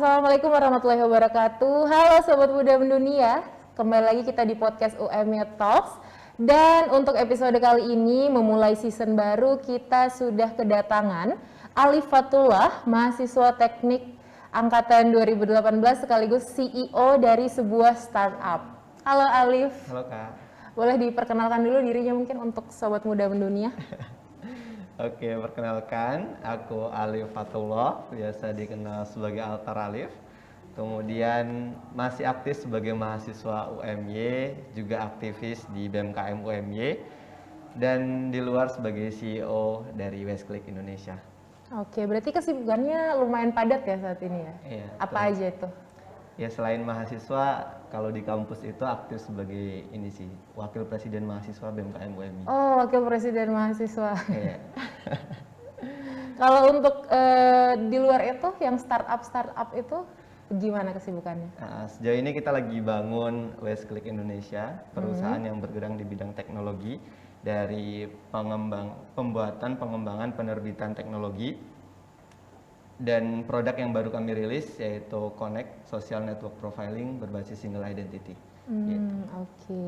Assalamualaikum warahmatullahi wabarakatuh. Halo Sobat Muda Mendunia, kembali lagi kita di podcast UMY Talks. Dan untuk episode kali ini memulai season baru, kita sudah kedatangan Alif Fatullah, mahasiswa teknik angkatan 2018 sekaligus CEO dari sebuah startup. Halo Alif. Halo Kak. Boleh diperkenalkan dulu dirinya mungkin untuk Sobat Muda Mendunia? Oke, perkenalkan, aku Alif Fatullah, biasa dikenal sebagai Altar Alif. Kemudian masih aktif sebagai mahasiswa UMY, juga aktivis di BMKM UMY, dan di luar sebagai CEO dari Westclick Indonesia. Oke, berarti kesibukannya lumayan padat ya saat ini ya? Iya. Apa betul. aja itu? Ya selain mahasiswa, kalau di kampus itu aktif sebagai ini sih, Wakil Presiden Mahasiswa BMKM UMY. Oh, Wakil Presiden Mahasiswa. Iya. Kalau untuk di luar itu, yang startup itu gimana kesibukannya? Nah, sejauh ini kita lagi bangun Westclick Indonesia, perusahaan yang bergerak di bidang teknologi, dari pembuatan, pengembangan, penerbitan teknologi, dan produk yang baru kami rilis yaitu Connect Social Network Profiling berbasis single identity. Gitu. Oke.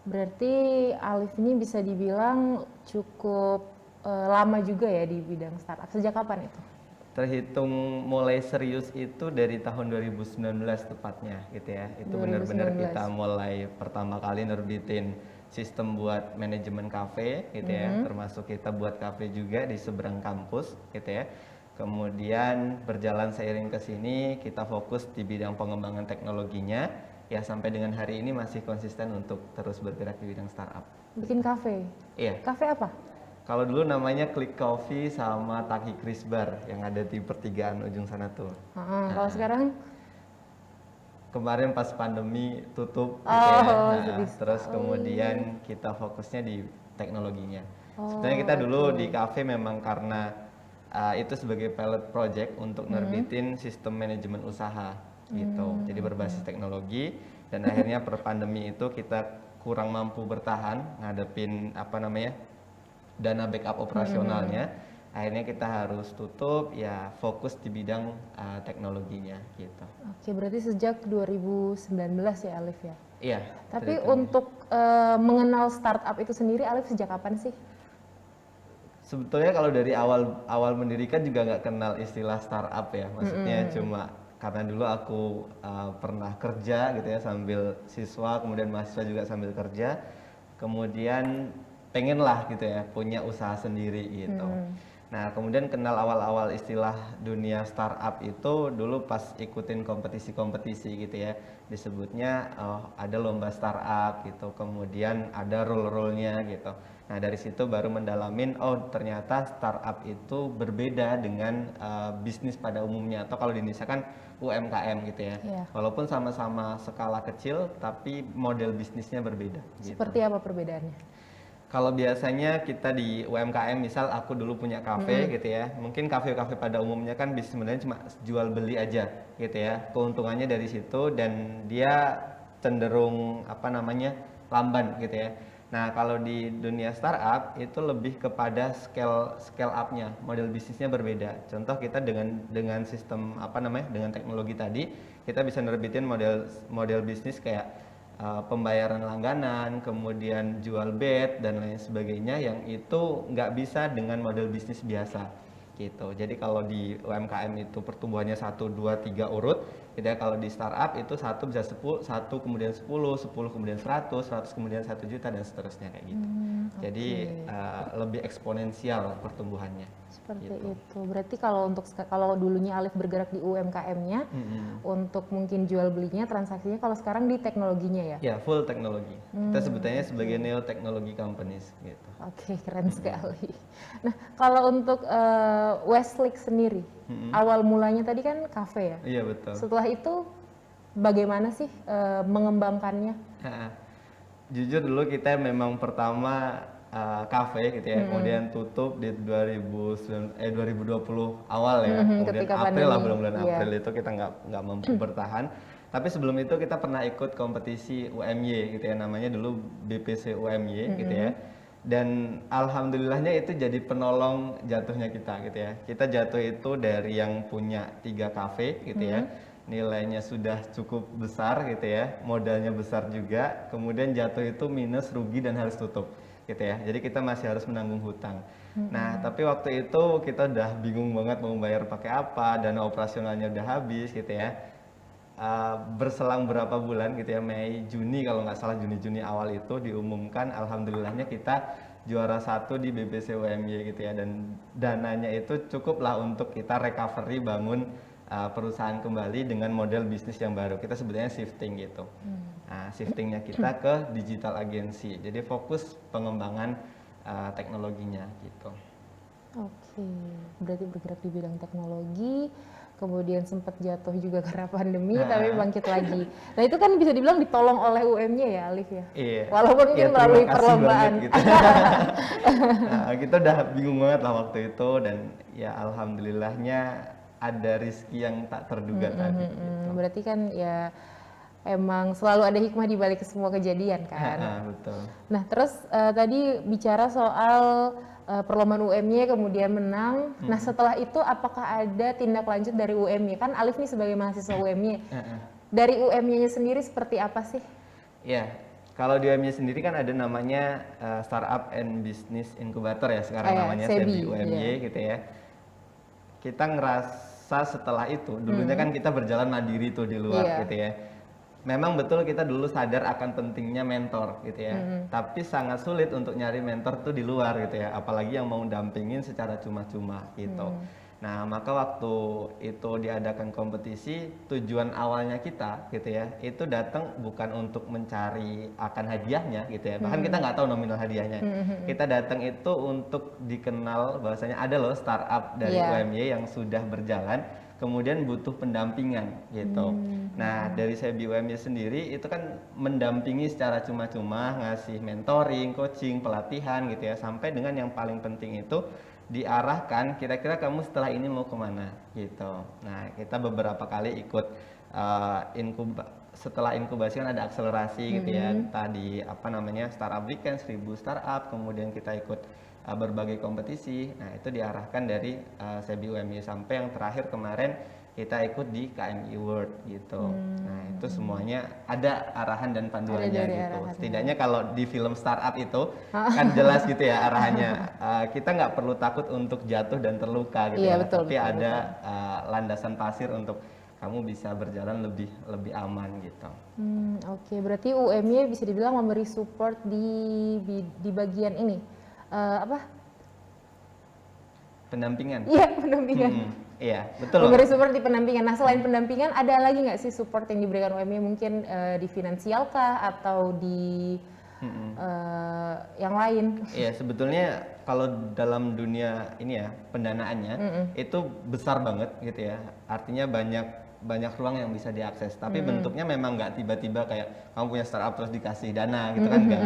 Berarti Alif ini bisa dibilang cukup lama juga ya di bidang startup. Sejak kapan itu? Terhitung mulai serius itu dari tahun 2019 tepatnya gitu ya. Itu benar-benar 2019. kita mulai pertama kali nerbitin sistem buat manajemen kafe gitu ya. Termasuk kita buat kafe juga di seberang kampus gitu ya. Kemudian berjalan seiring ke sini kita fokus di bidang pengembangan teknologinya ya, sampai dengan hari ini masih konsisten untuk terus bergerak di bidang startup. Bikin kafe? Iya. Kafe apa? Kalau dulu namanya Click Coffee sama Taki Chris Bar yang ada di pertigaan ujung sana tuh. Kalau sekarang? Kemarin pas pandemi tutup gitu Oh, ya. sedih Terus sekali. kemudian kita fokusnya di teknologinya. Oh, Sebenarnya kita dulu di kafe memang karena itu sebagai pilot project untuk nerbitin sistem manajemen usaha gitu. Jadi berbasis teknologi, dan akhirnya per pandemi itu kita kurang mampu bertahan ngadepin dana backup operasionalnya. Akhirnya kita harus tutup ya, fokus di bidang teknologinya gitu. Oke, berarti sejak 2019 ya Alif ya? Iya. Tapi ceritanya. untuk mengenal startup itu sendiri Alif sejak kapan sih? Sebetulnya kalau dari awal mendirikan juga nggak kenal istilah startup ya, maksudnya cuma karena dulu aku pernah kerja gitu ya sambil siswa, kemudian mahasiswa juga sambil kerja, kemudian pengen lah gitu ya punya usaha sendiri gitu. Nah kemudian kenal awal-awal istilah dunia startup itu dulu pas ikutin kompetisi-kompetisi gitu ya, disebutnya ada lomba startup gitu, kemudian ada role-role-nya gitu. Nah dari situ baru mendalamin, oh ternyata startup itu berbeda dengan bisnis pada umumnya, atau kalau di Indonesia kan UMKM gitu ya. Iya. Walaupun sama-sama skala kecil, tapi model bisnisnya berbeda. Gitu. Seperti apa perbedaannya? Kalau biasanya kita di UMKM, misal aku dulu punya kafe gitu ya, mungkin kafe-kafe pada umumnya kan bisnis sebenarnya cuma jual beli aja gitu ya. Keuntungannya dari situ dan dia cenderung lamban gitu ya. Nah kalau di dunia startup itu lebih kepada scale up-nya, model bisnisnya berbeda. Contoh kita dengan sistem dengan teknologi tadi, kita bisa nerbitin model bisnis kayak pembayaran langganan, kemudian jual bed dan lain sebagainya yang itu nggak bisa dengan model bisnis biasa gitu. Jadi kalau di UMKM itu pertumbuhannya 1, 2, 3 urut, gitu ya. Kalau di startup itu 1 bisa 10, 1 kemudian 10 kemudian 100 kemudian 1 juta dan seterusnya kayak gitu. Jadi lebih eksponensial pertumbuhannya. Seperti Gitu. itu. Berarti kalau dulunya Alif bergerak di UMKM-nya, untuk mungkin jual belinya, transaksinya, kalau sekarang di teknologinya ya? Ya, full teknologi. Kita sebutnya sebagai neo technology companies gitu. Oke, keren sekali. Nah, kalau untuk Westclick sendiri, awal mulanya tadi kan kafe ya? Iya, betul. Setelah itu bagaimana sih mengembangkannya? Jujur dulu kita memang pertama kafe gitu ya, kemudian tutup di 2020 awal ya, kemudian ketika April lah, pandemi, bulan iya. April itu kita nggak mampu bertahan. Tapi sebelum itu kita pernah ikut kompetisi UMY gitu ya, namanya dulu BPC UMY gitu ya. Dan alhamdulillahnya itu jadi penolong jatuhnya kita gitu ya. Kita jatuh itu dari yang punya 3 kafe gitu ya. Nilainya sudah cukup besar gitu ya. Modalnya besar juga. Kemudian jatuh itu minus, rugi dan harus tutup gitu ya. Jadi kita masih harus menanggung hutang. Nah, tapi waktu itu kita udah bingung banget mau bayar pakai apa, dana operasionalnya udah habis gitu ya. Berselang berapa bulan gitu ya, Mei Juni kalau nggak salah, Juni awal itu diumumkan alhamdulillahnya kita juara 1 di BBC UMY gitu ya, dan dananya itu cukup lah untuk kita recovery bangun perusahaan kembali dengan model bisnis yang baru. Kita sebetulnya shifting gitu. Nah, shiftingnya kita ke digital agency, jadi fokus pengembangan teknologinya gitu. Oke, berarti bergerak di bidang teknologi, kemudian sempat jatuh juga karena pandemi, tapi bangkit lagi. Nah itu kan bisa dibilang ditolong oleh UM-nya ya, Alif ya? Iya. Walaupun mungkin melalui perlombaan. Banget, gitu. Nah, kita udah bingung banget lah waktu itu, dan ya alhamdulillahnya ada rezeki yang tak terduga tadi. Gitu. Berarti kan ya emang selalu ada hikmah di balik semua kejadian kan? Betul. Nah terus tadi bicara soal perlombaan UM-nya kemudian menang. Nah setelah itu apakah ada tindak lanjut dari UM-nya? Kan Alif nih sebagai mahasiswa UM-nya. Dari UM-nya sendiri seperti apa sih? Ya, kalau di UM-nya sendiri kan ada namanya Startup and Business Incubator ya sekarang namanya, SEBI UMY gitu ya. Kita ngerasa setelah itu, dulunya kan kita berjalan mandiri tuh di luar gitu ya. Memang betul kita dulu sadar akan pentingnya mentor gitu ya, tapi sangat sulit untuk nyari mentor tuh di luar gitu ya, apalagi yang mau dampingin secara cuma-cuma gitu. Nah, maka waktu itu diadakan kompetisi, tujuan awalnya kita gitu ya, itu datang bukan untuk mencari akan hadiahnya gitu ya, bahkan kita nggak tahu nominal hadiahnya. Kita datang itu untuk dikenal bahwasanya ada loh startup dari UMY yang sudah berjalan, kemudian butuh pendampingan gitu. Nah, dari SEBI UMY sendiri itu kan mendampingi secara cuma-cuma, ngasih mentoring, coaching, pelatihan gitu ya, sampai dengan yang paling penting itu diarahkan kira-kira kamu setelah ini mau kemana gitu. Nah, kita beberapa kali ikut setelah inkubasi kan ada akselerasi gitu ya, tadi apa namanya Startup Weekend 1000 startup, kemudian kita ikut berbagai kompetisi. Nah, itu diarahkan dari SEBI UMY sampai yang terakhir kemarin kita ikut di KMI World gitu. Nah, itu semuanya ada arahan dan panduannya gitu. Setidaknya kalau di film startup itu kan jelas gitu ya arahannya. Kita nggak perlu takut untuk jatuh dan terluka gitu ya. Betul, tapi ada landasan pasir untuk kamu bisa berjalan lebih aman gitu. Oke, berarti UMY bisa dibilang memberi support di bagian ini. Apa? Pendampingan. Iya, pendampingan. Iya, betul. Memberi support di pendampingan. Nah, selain pendampingan, ada lagi nggak sih support yang diberikan UMY, mungkin di finansial kah atau di yang lain? Iya, sebetulnya kalau dalam dunia ini ya pendanaannya itu besar banget gitu ya. Artinya banyak ruang yang bisa diakses, tapi bentuknya memang nggak tiba-tiba kayak kamu punya startup terus dikasih dana gitu kan, nggak.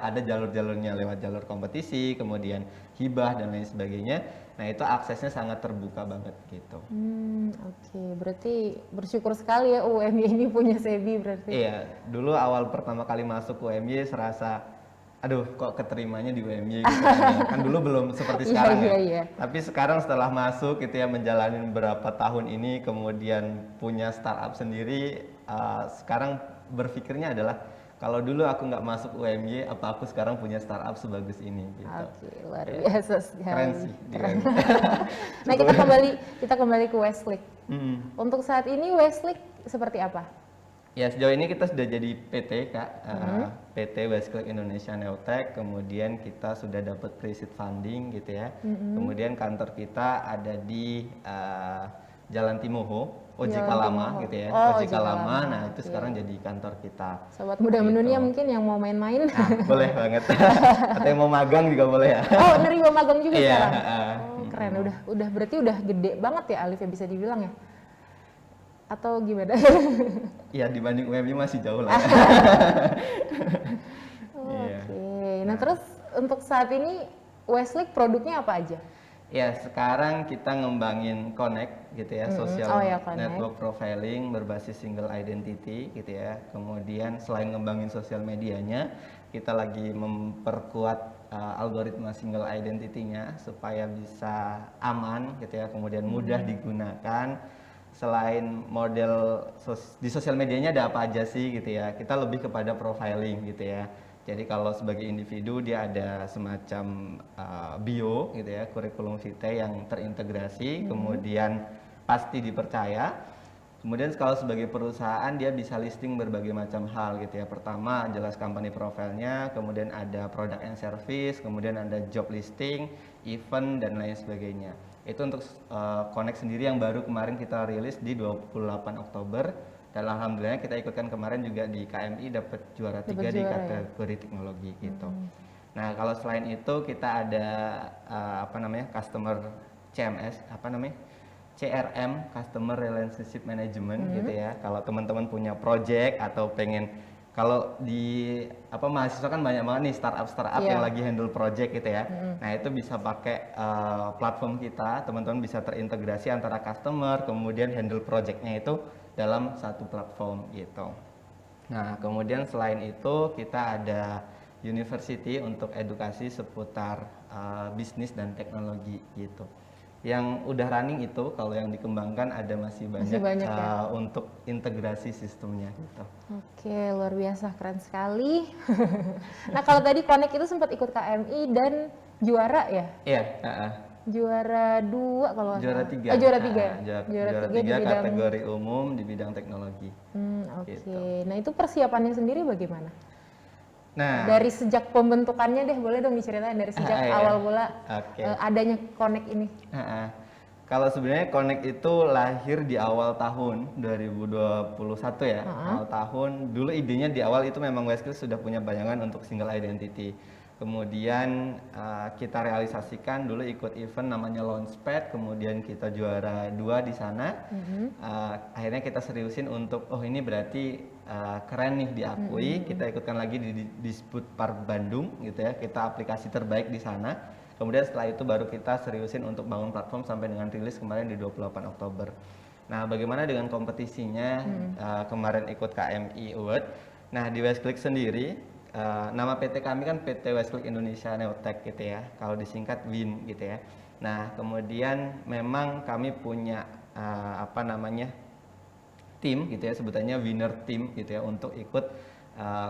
Ada jalur-jalurnya lewat jalur kompetisi, kemudian hibah dan lain sebagainya. Nah, itu aksesnya sangat terbuka banget gitu. Oke, berarti bersyukur sekali ya UMY ini punya SEBI berarti. Iya, dulu awal pertama kali masuk UMY serasa aduh kok keterimanya di UMY gitu kan dulu belum seperti sekarang ya. Tapi sekarang setelah masuk gitu ya, menjalani beberapa tahun ini, kemudian punya startup sendiri, sekarang berpikirnya adalah kalau dulu aku nggak masuk UMY, apa aku sekarang punya startup sebagus ini gitu. Oke, luar biasa sekali. Keren sih di UMY. Nah, kita kembali ke Westlake. Untuk saat ini Westlake seperti apa? Ya, sejauh ini kita sudah jadi PT Kak, PT Westlake Indonesia Newtek, kemudian kita sudah dapat pre-seed funding gitu ya. Kemudian kantor kita ada di Jalan Timoho, OJK Lama gitu ya. OJK Lama, nah itu sekarang jadi kantor kita. Sobat Muda Mendunia mungkin yang mau main-main. Nah, boleh banget. Atau yang mau magang juga boleh ya. Oh, nerima magang juga sekarang? Oh, keren, udah berarti udah gede banget ya Alif ya, bisa dibilang ya? Atau gimana? Iya, dibanding UMY masih jauh lah. Oke. Nah, terus untuk saat ini Westlake produknya apa aja? Ya, sekarang kita ngembangin Connect gitu ya, social network profiling berbasis single identity gitu ya. Kemudian selain ngembangin sosial medianya, kita lagi memperkuat algoritma single identity-nya supaya bisa aman gitu ya, kemudian mudah digunakan. Selain model di sosial medianya ada apa aja sih gitu ya, kita lebih kepada profiling gitu ya. Jadi kalau sebagai individu dia ada semacam bio gitu ya, kurikulum vitae yang terintegrasi, kemudian pasti dipercaya. Kemudian kalau sebagai perusahaan dia bisa listing berbagai macam hal gitu ya. Pertama jelas company profile-nya, kemudian ada product and service, kemudian ada job listing, event dan lain sebagainya. Itu untuk Connect sendiri yang baru kemarin kita rilis di 28 Oktober. Dan alhamdulillah kita ikutkan kemarin juga di KMI dapat juara 3 di kategori teknologi gitu. Nah, kalau selain itu kita ada customer CMS, CRM, Customer Relationship Management gitu ya. Kalau teman-teman punya project atau pengen, kalau di mahasiswa kan banyak banget nih startup yang lagi handle project gitu ya. Nah, itu bisa pakai platform kita, teman-teman bisa terintegrasi antara customer kemudian handle projectnya itu dalam satu platform gitu. Nah, kemudian selain itu kita ada university untuk edukasi seputar bisnis dan teknologi gitu. Yang udah running itu, kalau yang dikembangkan ada masih banyak ya? Untuk integrasi sistemnya gitu. Oke, luar biasa, keren sekali. Nah, kalau tadi Connect itu sempat ikut KMI dan juara ya? Iya. Juara 2 kalau juara 3. Juara 3. Juara 3 kategori umum di bidang teknologi. Oke. Gitu. Nah, itu persiapannya sendiri bagaimana? Nah, dari sejak pembentukannya deh, boleh dong diceritain dari sejak awal mula adanya Connect ini. Kalau sebenarnya Connect itu lahir di awal tahun 2021 ya. Awal tahun, dulu idenya di awal itu memang Westclick sudah punya bayangan untuk single identity. Kemudian kita realisasikan dulu ikut event namanya Launchpad, kemudian kita juara 2 di sana. Akhirnya kita seriusin untuk, oh ini berarti keren nih diakui. Kita ikutkan lagi di Disput Par Bandung gitu ya. Kita aplikasi terbaik di sana. Kemudian setelah itu baru kita seriusin untuk bangun platform sampai dengan rilis kemarin di 28 Oktober. Nah, bagaimana dengan kompetisinya? Kemarin ikut KMI Award. Nah, di Westclick sendiri nama PT kami kan PT Westclick Indonesia Neotech gitu ya, kalau disingkat WIN gitu ya. Nah, kemudian memang kami punya tim gitu ya, sebutannya winner team gitu ya, untuk ikut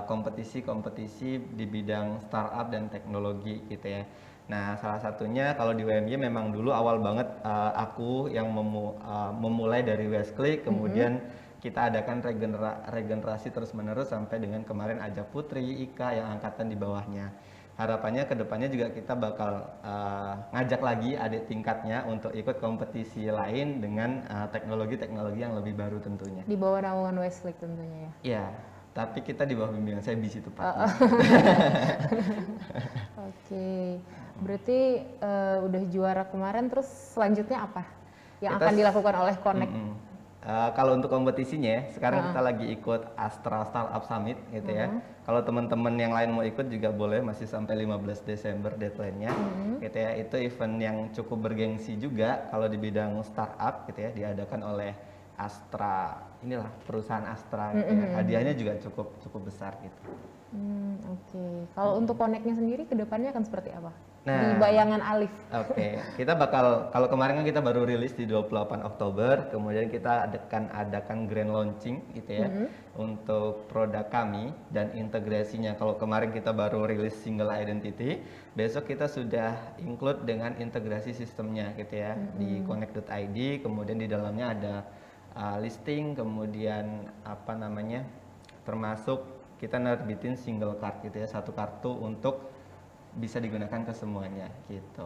kompetisi-kompetisi di bidang startup dan teknologi gitu ya. Nah, salah satunya kalau di WMY memang dulu awal banget aku yang memulai dari Westclick, kemudian kita adakan regenerasi terus-menerus sampai dengan kemarin Aja Putri, Ika yang angkatan di bawahnya. Harapannya kedepannya juga kita bakal ngajak lagi adik tingkatnya untuk ikut kompetisi lain dengan teknologi-teknologi yang lebih baru tentunya. Di bawah naungan Westclick tentunya ya? Iya, tapi kita di bawah bimbingan saya BC tepatnya. Oke, berarti udah juara kemarin, terus selanjutnya apa yang akan dilakukan oleh Connect? Kalau untuk kompetisinya, sekarang kita lagi ikut Astra Startup Summit gitu ya. Kalau teman-teman yang lain mau ikut juga boleh, masih sampai 15 Desember deadline-nya gitu ya. Itu event yang cukup bergengsi juga kalau di bidang startup gitu ya, diadakan oleh Astra, inilah perusahaan Astra gitu ya. Hadiahnya juga cukup besar gitu. Oke. Kalau untuk Connect-nya sendiri kedepannya akan seperti apa? Nah, di bayangan Alif. Oke, kita bakal, kalau kemarin kan kita baru rilis di 28 Oktober, kemudian kita adakan grand launching gitu ya untuk produk kami dan integrasinya. Kalau kemarin kita baru rilis single identity, besok kita sudah include dengan integrasi sistemnya gitu ya di connect.id, kemudian di dalamnya ada listing, kemudian termasuk kita nerbitin single card gitu ya, satu kartu untuk bisa digunakan ke semuanya gitu.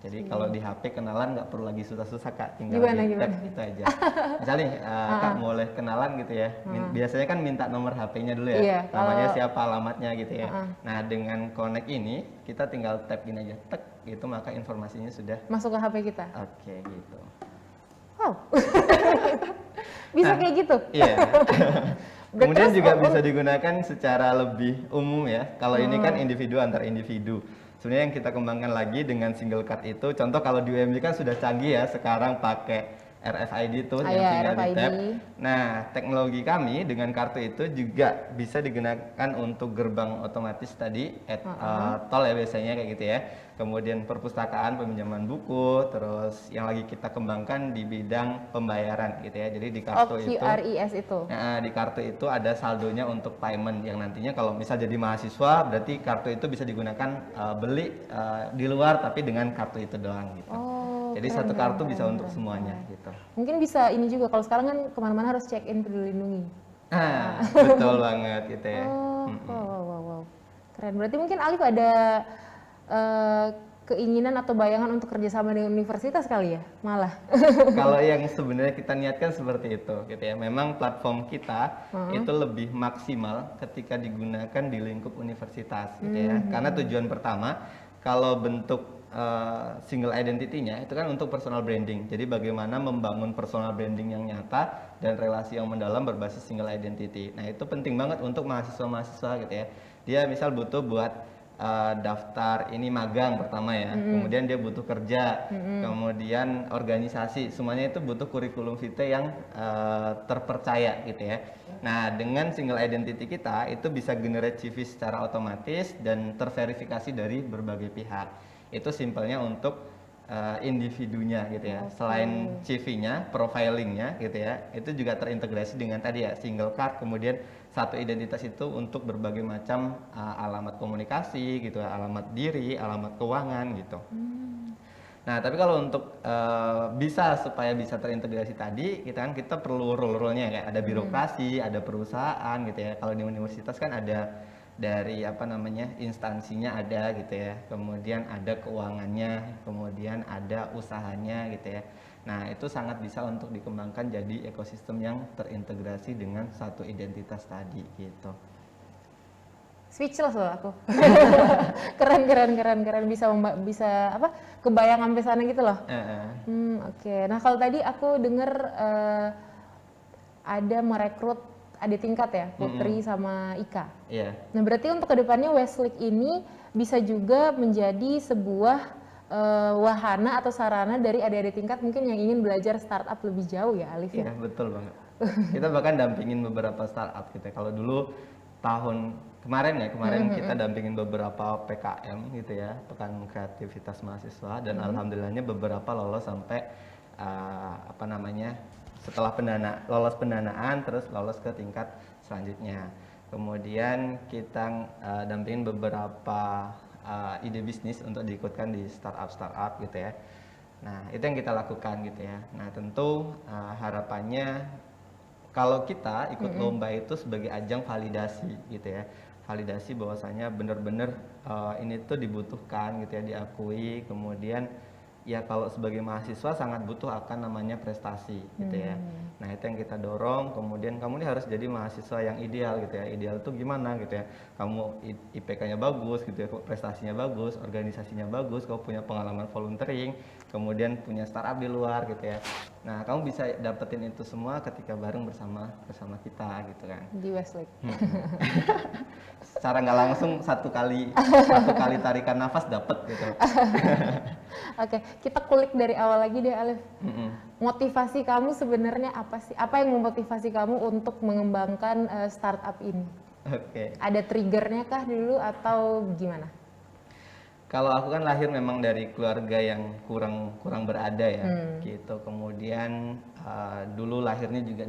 Jadi kalau di HP kenalan nggak perlu lagi susah-susah Kak, tinggal di tap itu aja. Misalnya Kak boleh kenalan gitu ya, biasanya kan minta nomor HP-nya dulu ya, namanya siapa, alamatnya gitu ya. Nah, dengan Connect ini kita tinggal tap gini aja, tek gitu, maka informasinya sudah masuk ke HP kita. Oke, gitu. Wow. Bisa kayak gitu? Iya. Kemudian juga bisa digunakan secara lebih umum ya. Kalau ini kan individu antar individu. Sebenarnya yang kita kembangkan lagi dengan single card itu, contoh kalau di UMB kan sudah canggih ya, sekarang pakai RFID itu Ah, yang ya, tinggal di RFID. tap. Nah, teknologi kami dengan kartu itu juga bisa digunakan untuk gerbang otomatis tadi, tol ya biasanya kayak gitu ya. Kemudian perpustakaan, peminjaman buku, terus yang lagi kita kembangkan di bidang pembayaran gitu ya. Jadi di kartu itu, QRIS itu. nah, di kartu itu ada saldonya untuk payment yang nantinya kalau misal jadi mahasiswa berarti kartu itu bisa digunakan beli di luar tapi dengan kartu itu doang gitu. Oh, Jadi keren, satu keren, kartu keren, bisa untuk keren. semuanya gitu. Mungkin bisa ini juga, kalau sekarang kan kemana-mana harus check in Peduli Lindungi. Nah, betul banget gitu ya. Oh, wow. Keren. Berarti mungkin Alif ada keinginan atau bayangan untuk kerjasama dengan universitas kali ya, malah. Kalau yang sebenarnya kita niatkan seperti itu gitu ya. Memang platform kita itu lebih maksimal ketika digunakan di lingkup universitas gitu ya. Karena tujuan pertama kalau bentuk single identity-nya itu kan untuk personal branding. Jadi bagaimana membangun personal branding yang nyata dan relasi yang mendalam berbasis single identity. Nah, itu penting banget untuk mahasiswa-mahasiswa gitu ya. Dia misal butuh buat daftar ini magang pertama ya, kemudian dia butuh kerja, kemudian organisasi, semuanya itu butuh kurikulum vitae yang terpercaya gitu ya. Nah, dengan single identity kita itu bisa generate CV secara otomatis dan terverifikasi dari berbagai pihak. Itu simpelnya untuk individunya gitu ya. Selain CV-nya, profilingnya gitu ya, itu juga terintegrasi dengan tadi ya single card, kemudian satu identitas itu untuk berbagai macam alamat komunikasi gitu, alamat diri, alamat keuangan gitu. Nah, tapi kalau untuk supaya bisa terintegrasi tadi, kita perlu role-nya kayak ada birokrasi, ada perusahaan gitu ya. Kalau di universitas kan ada dari instansinya ada gitu ya. Kemudian ada keuangannya, kemudian ada usahanya gitu ya. Nah, itu sangat bisa untuk dikembangkan jadi ekosistem yang terintegrasi dengan satu identitas tadi gitu. Speechless loh aku. keren bisa apa? Kebayang sampai sana gitu loh. Oke. Nah, kalau tadi aku dengar ada merekrut adik tingkat ya, Putri sama Ika. Iya. Nah, berarti untuk kedepannya Westlake ini bisa juga menjadi sebuah wahana atau sarana dari adik-adik tingkat mungkin yang ingin belajar startup lebih jauh ya, Alif ya? Iya, betul banget. Kita bahkan dampingin beberapa startup gitu ya. Kalau dulu tahun kemarin kita dampingin beberapa PKM gitu ya, Pekan Kreativitas Mahasiswa, dan alhamdulillahnya beberapa lolos sampai setelah lolos pendanaan terus lolos ke tingkat selanjutnya. Kemudian kita dampingin beberapa ide bisnis untuk diikutkan di startup gitu ya. Nah, itu yang kita lakukan gitu ya. Nah, tentu harapannya kalau kita ikut lomba itu sebagai ajang validasi gitu ya. Validasi bahwasanya benar-benar ini tuh dibutuhkan gitu ya, diakui. Kemudian ya kalau sebagai mahasiswa sangat butuh akan namanya prestasi gitu ya. Nah, itu yang kita dorong. Kemudian kamu ini harus jadi mahasiswa yang ideal gitu ya. Ideal tuh gimana gitu ya. Kamu IPK-nya bagus gitu ya, prestasinya bagus, organisasinya bagus, kamu punya pengalaman volunteering, kemudian punya startup di luar gitu ya. Nah, kamu bisa dapetin itu semua ketika bareng bersama kita gitu kan. Di Westlake. Secara nggak langsung satu kali tarikan nafas dapet gitu. Oke, kita kulik dari awal lagi deh, Alif. Motivasi kamu sebenarnya apa sih? Apa yang memotivasi kamu untuk mengembangkan startup ini? Oke. Ada triggernya kah dulu atau gimana? Kalau aku kan lahir memang dari keluarga yang kurang berada ya, gitu. Kemudian dulu lahirnya juga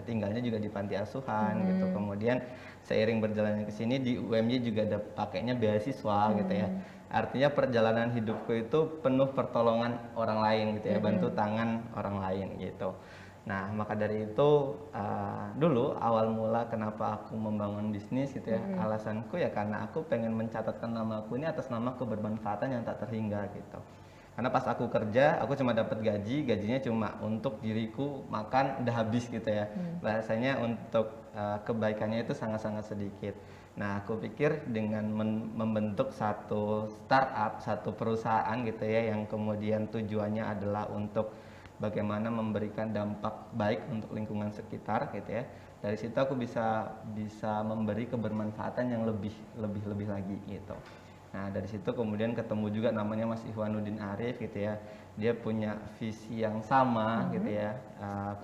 tinggalnya juga di panti asuhan gitu. Kemudian seiring berjalannya ke sini di UMY juga ada pakainya beasiswa gitu ya. Artinya perjalanan hidupku itu penuh pertolongan orang lain gitu ya, bantu tangan orang lain gitu. Nah, maka dari itu dulu awal mula kenapa aku membangun bisnis gitu ya, alasanku ya karena aku pengen mencatatkan nama aku ini atas nama kebermanfaatan yang tak terhingga gitu. Karena pas aku kerja, aku cuma dapat gajinya cuma untuk diriku makan udah habis gitu ya. Bahasanya untuk kebaikannya itu sangat-sangat sedikit. Nah, aku pikir dengan membentuk satu startup, satu perusahaan gitu ya, yang kemudian tujuannya adalah untuk bagaimana memberikan dampak baik untuk lingkungan sekitar gitu ya. Dari situ aku bisa memberi kebermanfaatan yang lebih lagi gitu. Nah dari situ kemudian ketemu juga namanya Mas Ihwanuddin Arif gitu ya. Dia punya visi yang sama gitu ya.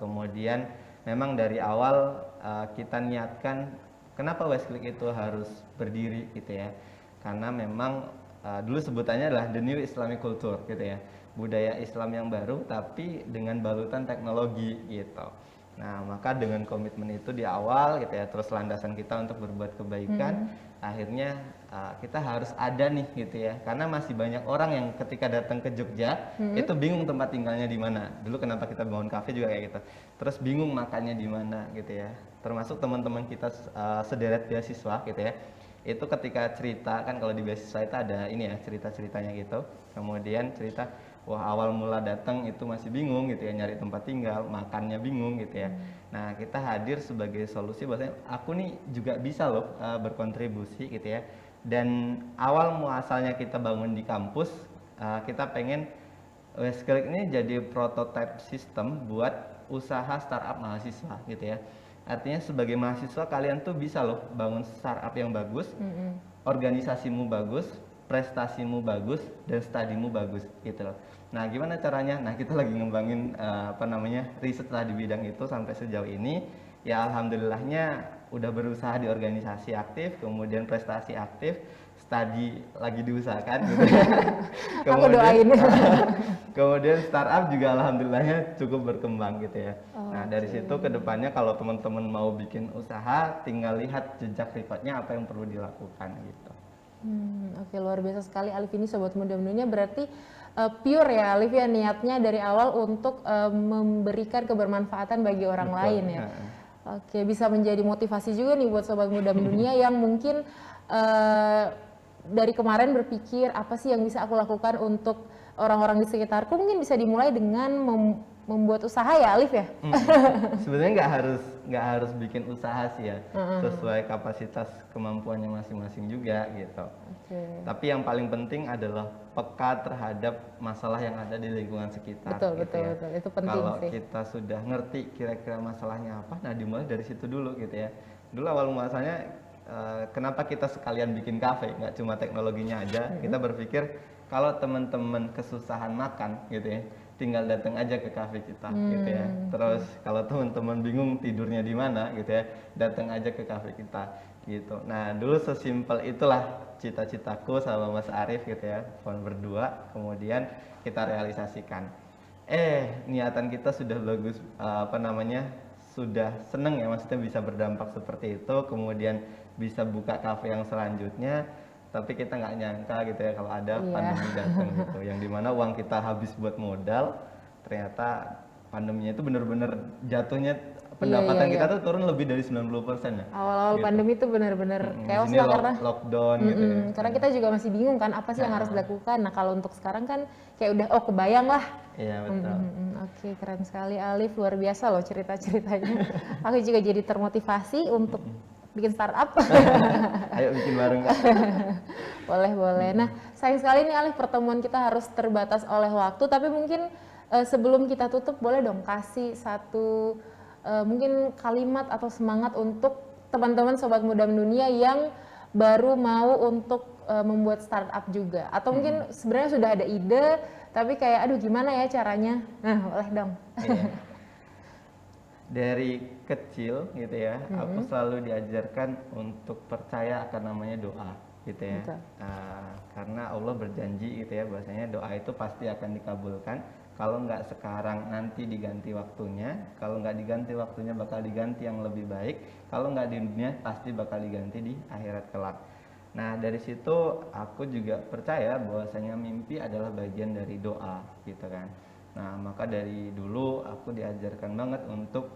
Kemudian memang dari awal kita niatkan kenapa Westclick itu harus berdiri gitu ya. Karena memang dulu sebutannya adalah the new Islamic culture gitu ya. Budaya Islam yang baru tapi dengan balutan teknologi gitu. Nah, maka dengan komitmen itu di awal gitu ya, terus landasan kita untuk berbuat kebaikan, akhirnya kita harus ada nih gitu ya. Karena masih banyak orang yang ketika datang ke Jogja itu bingung tempat tinggalnya di mana. Dulu kenapa kita bangun kafe juga kayak gitu. Terus bingung makannya di mana gitu ya. Termasuk teman-teman kita sederet beasiswa gitu ya. Itu ketika cerita kan kalau di beasiswa itu ada ini ya cerita-ceritanya gitu. Kemudian cerita wah awal mula datang itu masih bingung gitu ya nyari tempat tinggal, makannya bingung gitu ya. Nah kita hadir sebagai solusi bahwasanya aku nih juga bisa loh berkontribusi gitu ya. Dan awal muasalnya kita bangun di kampus, kita pengen Westclick ini jadi prototype sistem buat usaha startup mahasiswa gitu ya. Artinya sebagai mahasiswa kalian tuh bisa loh bangun startup yang bagus, organisasimu bagus, prestasimu bagus, dan studimu bagus gitu loh. Nah gimana caranya? Nah kita lagi ngembangin riset lah di bidang itu sampai sejauh ini. Ya alhamdulillahnya udah berusaha di organisasi aktif, kemudian prestasi aktif, studi lagi diusahakan gitu ya. Aku doain. Kemudian startup juga alhamdulillahnya cukup berkembang gitu ya. Nah dari situ ke depannya kalau teman-teman mau bikin usaha, tinggal lihat jejak rekodnya apa yang perlu dilakukan gitu. Oke, luar biasa sekali Alif ini Sobat Muda Mendunia, berarti pure ya Alif ya, niatnya dari awal untuk memberikan kebermanfaatan bagi orang lain ya. Oke, bisa menjadi motivasi juga nih buat Sobat Muda Mendunia yang mungkin dari kemarin berpikir apa sih yang bisa aku lakukan untuk orang-orang di sekitarku, mungkin bisa dimulai dengan membuat usaha ya Alif ya. Sebenarnya nggak harus bikin usaha sih ya, sesuai kapasitas kemampuannya masing-masing juga gitu. Tapi yang paling penting adalah peka terhadap masalah yang ada di lingkungan sekitar. Betul, gitu ya. betul, itu penting Kalau sih. kita sudah ngerti kira-kira masalahnya apa, nah dimulai dari situ dulu gitu ya. Dulu awal muasalnya kenapa kita sekalian bikin kafe, nggak cuma teknologinya aja. Kita berpikir kalau teman-teman kesusahan makan gitu ya, tinggal datang aja ke kafe kita gitu ya. Terus kalau teman-teman bingung tidurnya di mana gitu ya, datang aja ke kafe kita gitu. Nah dulu sesimpel itulah cita-citaku sama Mas Arif gitu ya, berdua, kemudian kita realisasikan. Niatan kita sudah bagus, sudah seneng ya, maksudnya bisa berdampak seperti itu, kemudian bisa buka kafe yang selanjutnya. Tapi kita nggak nyangka gitu ya kalau ada pandemi datang gitu, yang dimana uang kita habis buat modal, ternyata pandeminya itu bener-bener jatuhnya pendapatan kita tuh turun lebih dari 90% ya. Awal-awal gitu. Pandemi itu bener-bener chaos lah karena lockdown gitu ya. Karena kita juga masih bingung kan apa sih yang harus dilakukan. Nah kalau untuk sekarang kan kayak udah kebayang lah. Iya betul. Oke, keren sekali Alif, luar biasa loh cerita-ceritanya. Aku juga jadi termotivasi untuk bikin startup. Ayo bikin bareng Kak. Boleh. Nah, sayang sekali nih Alif, pertemuan kita harus terbatas oleh waktu, tapi mungkin sebelum kita tutup boleh dong kasih satu mungkin kalimat atau semangat untuk teman-teman Sobat Muda Mendunia yang baru mau untuk membuat startup juga, atau mungkin sebenarnya sudah ada ide tapi kayak aduh gimana ya caranya. Nah, boleh dong. Dari kecil gitu ya, aku selalu diajarkan untuk percaya akan namanya doa gitu ya. Karena Allah berjanji gitu ya, bahwasanya doa itu pasti akan dikabulkan. Kalau nggak sekarang nanti diganti waktunya, kalau nggak diganti waktunya bakal diganti yang lebih baik, kalau nggak di dunia pasti bakal diganti di akhirat kelak. Nah dari situ aku juga percaya bahwasanya mimpi adalah bagian dari doa gitu kan. Nah maka dari dulu aku diajarkan banget untuk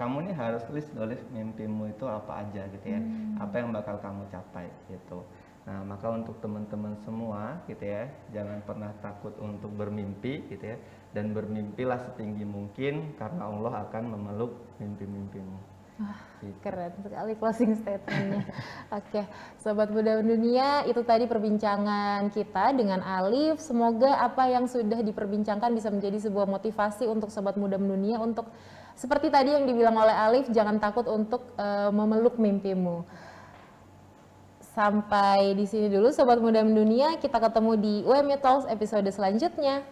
kamu nih harus list mimpimu itu apa aja gitu ya, apa yang bakal kamu capai gitu. Nah maka untuk teman-teman semua gitu ya, jangan pernah takut untuk bermimpi gitu ya, dan bermimpilah setinggi mungkin karena Allah akan memeluk mimpi-mimpimu. Gitu. Keren sekali closing statementnya. Oke, Sobat Muda Mendunia, itu tadi perbincangan kita dengan Alif. Semoga apa yang sudah diperbincangkan bisa menjadi sebuah motivasi untuk Sobat Muda Mendunia untuk seperti tadi yang dibilang oleh Alif, jangan takut untuk memeluk mimpimu. Sampai di sini dulu Sobat Muda Mendunia, kita ketemu di UMY Talks episode selanjutnya.